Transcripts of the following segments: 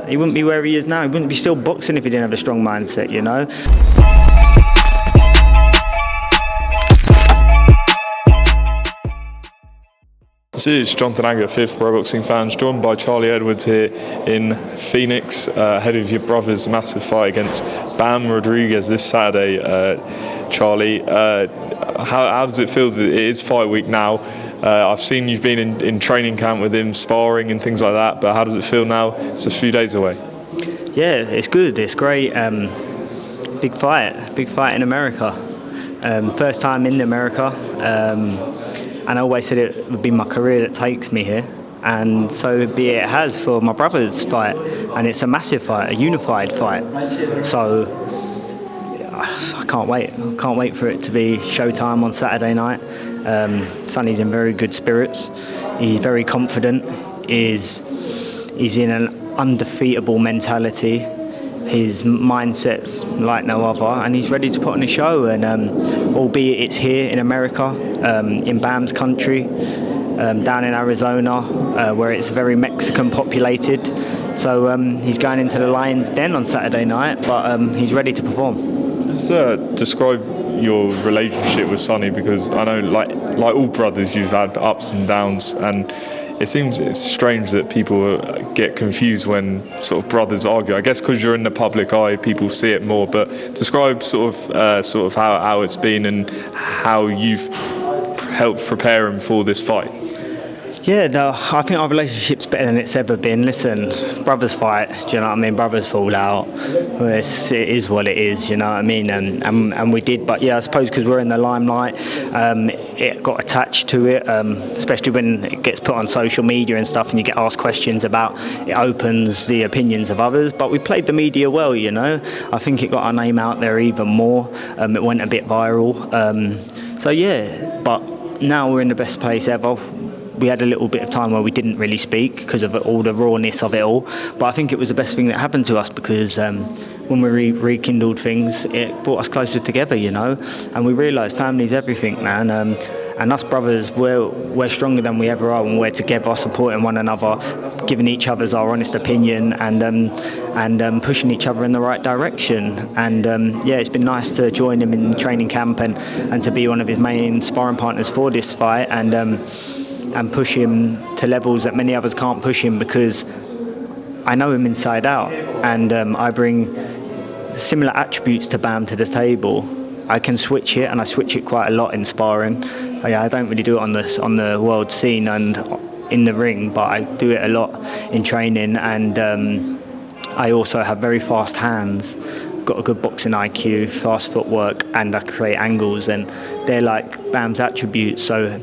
he wouldn't be where he is now. He wouldn't be still boxing if he didn't have a strong mindset, you know. This is Jonathan Agger, fifth Pro Boxing fans, joined by Charlie Edwards here in Phoenix, ahead of your brother's massive fight against Bam Rodriguez this Saturday. Charlie, how does it feel that it is fight week now? I've seen you've been in training camp with him, sparring and things like that, but how does it feel now? It's a few days away. Yeah, it's good, it's great. Big fight in America. First time in America. And I always said it would be my career that takes me here, and so be it has for my brother's fight, and it's a massive fight, a unified fight. So I can't wait for it to be showtime on Saturday night. Sonny's in very good spirits. He's very confident. He's in an undefeatable mentality. His mindset's like no other, and he's ready to put on a show. And albeit it's here in America, in Bam's country, down in Arizona, where it's very Mexican populated. So he's going into the Lion's Den on Saturday night, but he's ready to perform. Just describe your relationship with Sonny, because I know, like all brothers, you've had ups and downs, and it's strange that people get confused when sort of brothers argue. I guess because you're in the public eye, people see it more. But describe sort of how it's been and how you've helped prepare him for this fight. Yeah, no, I think our relationship's better than it's ever been. Listen, brothers fight, do you know what I mean? Brothers fall out. It is what it is, you know what I mean? And we did, but yeah, I suppose because we're in the limelight, it got attached to it, especially when it gets put on social media and stuff and you get asked questions about it, opens the opinions of others. But we played the media well, you know? I think it got our name out there even more. It went a bit viral. So yeah, but now we're in the best place ever. We had a little bit of time where we didn't really speak because of all the rawness of it all, but I think it was the best thing that happened to us, because when we rekindled things, it brought us closer together, you know, and we realised family's everything, man. And us brothers, we're stronger than we ever are when we're together, supporting one another, giving each other's our honest opinion, and pushing each other in the right direction. And yeah, it's been nice to join him in training camp and to be one of his main sparring partners for this fight, and push him to levels that many others can't push him, because I know him inside out, and I bring similar attributes to Bam to the table. I can switch it, and I switch it quite a lot in sparring. I don't really do it on the world scene and in the ring, but I do it a lot in training, and I also have very fast hands, got a good boxing IQ, fast footwork, and I create angles, and they're like Bam's attributes. So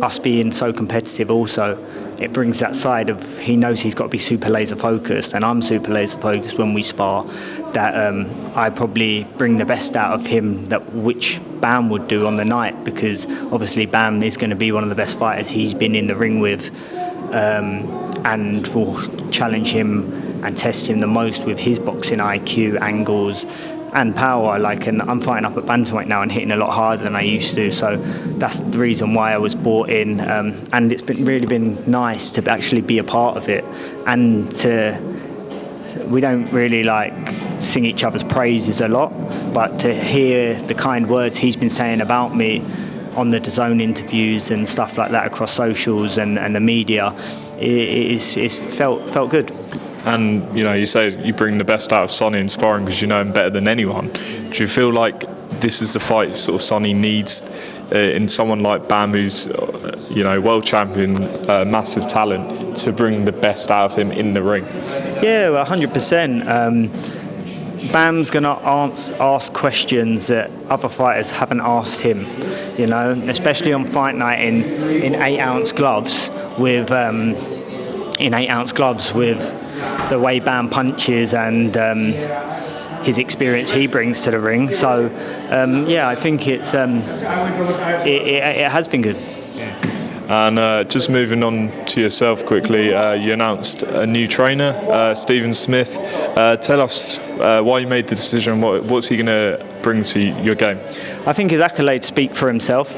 us being so competitive also, it brings that side of, he knows he's got to be super laser focused, and I'm super laser focused when we spar, that I probably bring the best out of him that which Bam would do on the night, because obviously Bam is going to be one of the best fighters he's been in the ring with, and will challenge him and test him the most with his boxing IQ, angles and power. And I'm fighting up at bantamweight now and hitting a lot harder than I used to, so that's the reason why I was brought in, and it's really been nice to actually be a part of it, and we don't really sing each other's praises a lot, but to hear the kind words he's been saying about me on the DAZN interviews and stuff like that across socials and the media, it's felt good. And you know, you say you bring the best out of Sonny in sparring because you know him better than anyone. Do you feel like this is the fight sort of Sonny needs in someone like Bam, who's world champion, massive talent, to bring the best out of him in the ring? Yeah, 100%. Bam's going to ask questions that other fighters haven't asked him, you know, especially on fight night in 8-ounce gloves with the way Bam punches and his experience he brings to the ring. So I think it has been good. And just moving on to yourself quickly, you announced a new trainer, Stephen Smith. Tell us why you made the decision. What's he going to bring to your game? I think his accolades speak for himself.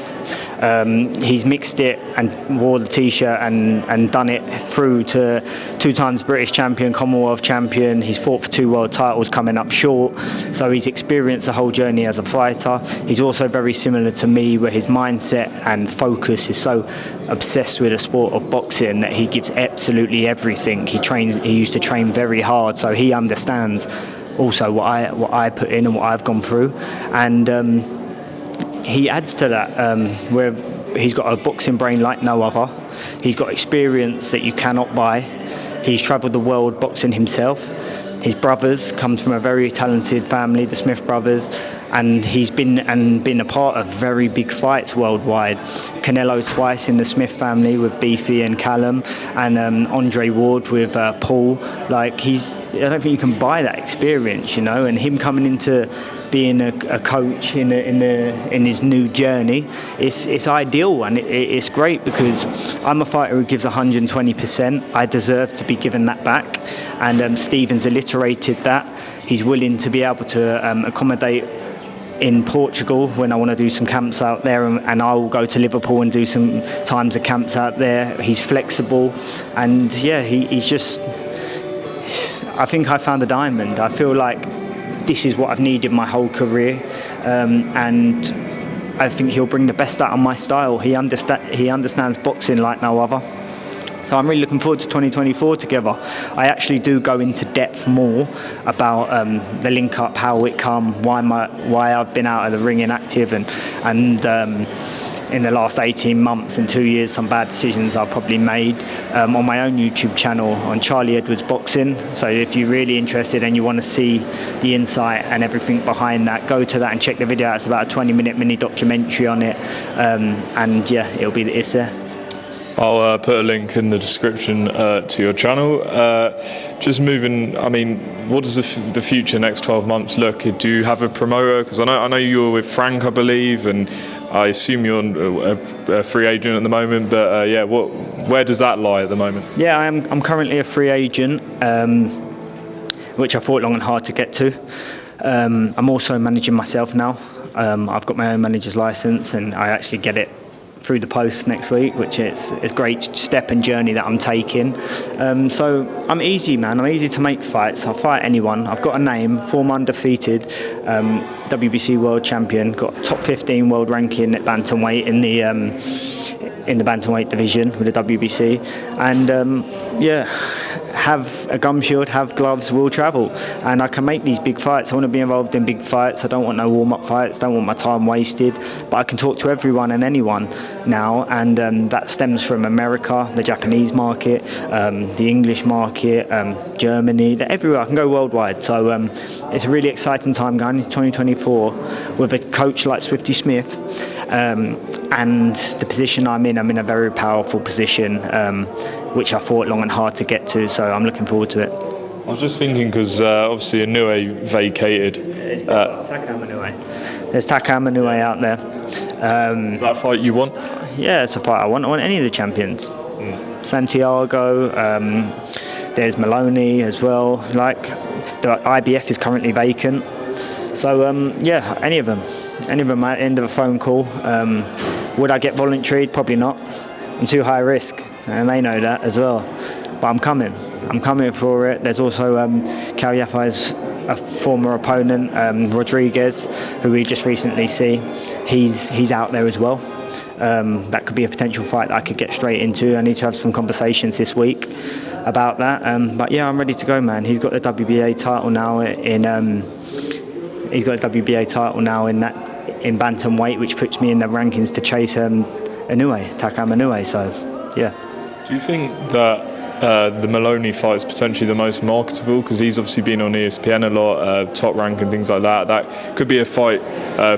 He's mixed it and wore the T-shirt and done it through to 2 times British champion, Commonwealth champion. He's fought for 2 world titles, coming up short. So he's experienced the whole journey as a fighter. He's also very similar to me, where his mindset and focus is so obsessed with the sport of boxing that he gives absolutely everything. He used to train very hard, so he understands also what I put in and what I've gone through. And he adds to that, where he's got a boxing brain like no other. He's got experience that you cannot buy. He's travelled the world boxing himself. His brothers comes from a very talented family, the Smith brothers, and he's been a part of very big fights worldwide. Canelo twice in the Smith family with Beefy and Callum, and Andre Ward with Paul. Like, I don't think you can buy that experience, you know. And him coming into being a coach in his new journey, it's ideal, and it's great, because I'm a fighter who gives 120%. I deserve to be given that back, and Stephen's alliterated that. He's willing to be able to accommodate in Portugal when I want to do some camps out there, and I will go to Liverpool and do some times of camps out there. He's flexible, and yeah, he's just, I think I found a diamond. I feel like this is what I've needed my whole career, and I think he'll bring the best out of my style. He understands boxing like no other. So I'm really looking forward to 2024 together. I actually do go into depth more about the link up, how it come, why I've been out of the ring inactive, and in the last 18 months and 2 years, some bad decisions I've probably made on my own YouTube channel on Charlie Edwards Boxing. So if you're really interested and you want to see the insight and everything behind that, go to that and check the video out. It's about a 20-minute mini documentary on it, and yeah, it's there. I'll put a link in the description to your channel. Just moving, I mean, what does the future next 12 months look? Do you have a promoter? Because I know you were with Frank, I believe, and I assume you're a free agent at the moment. But yeah, where does that lie at the moment? Yeah, I'm currently a free agent, which I fought long and hard to get to. I'm also managing myself now. I've got my own manager's license, and I actually get it through the post next week, which is a great step and journey that I'm taking. So I'm easy, man. I'm easy to make fights. I'll fight anyone. I've got a name, former undefeated, WBC world champion, got top 15 world ranking at bantamweight in the bantamweight division with the WBC, and yeah, have a gum shield, have gloves, will travel, and I can make these big fights. I want to be involved in big fights. I don't want no warm-up fights, don't want my time wasted, but I can talk to everyone and anyone now, and that stems from America, the Japanese market, the English market, Germany, everywhere. I can go worldwide. So it's a really exciting time going into 2024 with a coach like Swifty Smith, and the position I'm in a very powerful position, which I fought long and hard to get to, so I'm looking forward to it. I was just thinking, because obviously Inoue vacated. Takam Inoue. There's Takam Inoue out there. Is that a fight you want? Yeah, it's a fight I want. I want any of the champions. Santiago, there's Maloney as well. Like, the IBF is currently vacant. So yeah, any of them. Any of them at the end of a phone call. Would I get voluntary? Probably not. I'm too high risk, and they know that as well. But I'm coming for it. There's also Cal Yafai's a former opponent, Rodriguez, who we just recently see. He's out there as well. That could be a potential fight that I could get straight into. I need to have some conversations this week about that. But yeah, I'm ready to go, man. He's got the WBA title now in bantamweight, which puts me in the rankings to chase Takam Inoue. So yeah. Do you think that the Maloney fight is potentially the most marketable, because he's obviously been on ESPN a lot, Top Rank and things like that? That could be a fight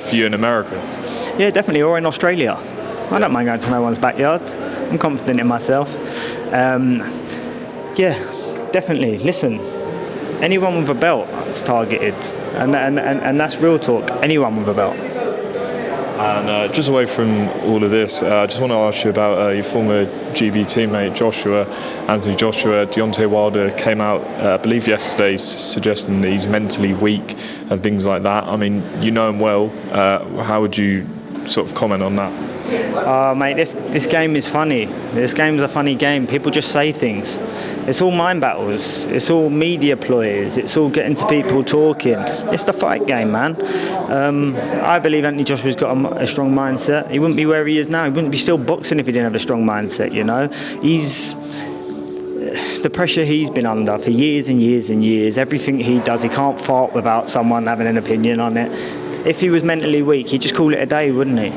for you in America. Yeah, definitely, or in Australia. I don't mind going to no one's backyard. I'm confident in myself. Yeah, definitely. Listen, anyone with a belt is targeted, and that's real talk. Anyone with a belt. And just away from all of this, I just want to ask you about your former GB teammate Anthony Joshua. Deontay Wilder came out, I believe yesterday, suggesting that he's mentally weak and things like that. I mean, you know him well. How would you sort of comment on that? Mate, this game is funny. This game's a funny game. People just say things. It's all mind battles. It's all media ploys. It's all getting to people talking. It's the fight game, man. I believe Anthony Joshua's got a strong mindset. He wouldn't be where he is now. He wouldn't be still boxing if he didn't have a strong mindset, you know. The pressure he's been under for years and years and years, everything he does, he can't fart without someone having an opinion on it. If he was mentally weak, he'd just call it a day, wouldn't he?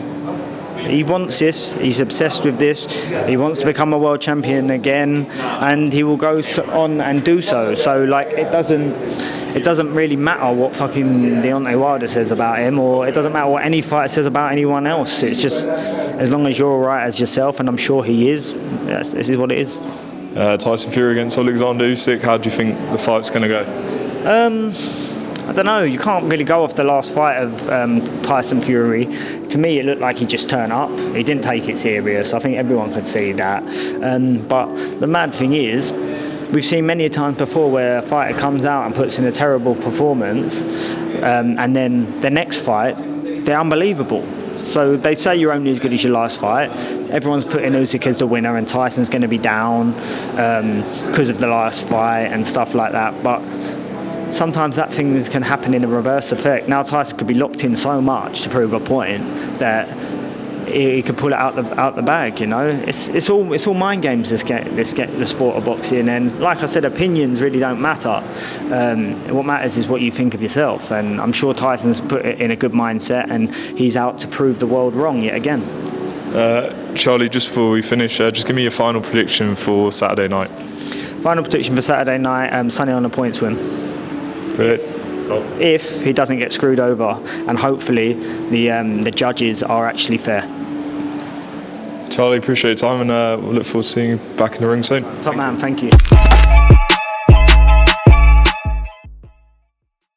He wants this, he's obsessed with this, he wants to become a world champion again, and he will go on and do so. So, like, it doesn't really matter what fucking Deontay Wilder says about him, or it doesn't matter what any fighter says about anyone else. It's just, as long as you're alright as yourself, and I'm sure he is, this is what it is. Tyson Fury against Oleksandr Usyk, how do you think the fight's going to go? I don't know, you can't really go off the last fight of Tyson Fury. To me, it looked like he just turned up. He didn't take it serious. I think everyone could see that. But the mad thing is, we've seen many times before where a fighter comes out and puts in a terrible performance, and then the next fight, they're unbelievable. So they say you're only as good as your last fight. Everyone's putting Usyk as the winner, and Tyson's going to be down because of the last fight and stuff like that. But sometimes that thing can happen in a reverse effect. Now Tyson could be locked in so much to prove a point that he could pull it out the bag. You know, it's all mind games. This get the sport of boxing, and like I said, opinions really don't matter. What matters is what you think of yourself. And I'm sure Tyson's put it in a good mindset, and he's out to prove the world wrong yet again. Charlie, just before we finish, just give me your final prediction for Saturday night. Final prediction for Saturday night: Sonny on a points win. If he doesn't get screwed over, and hopefully the judges are actually fair. Charlie, appreciate your time, and we'll look forward to seeing you back in the ring soon. Top man, thank you.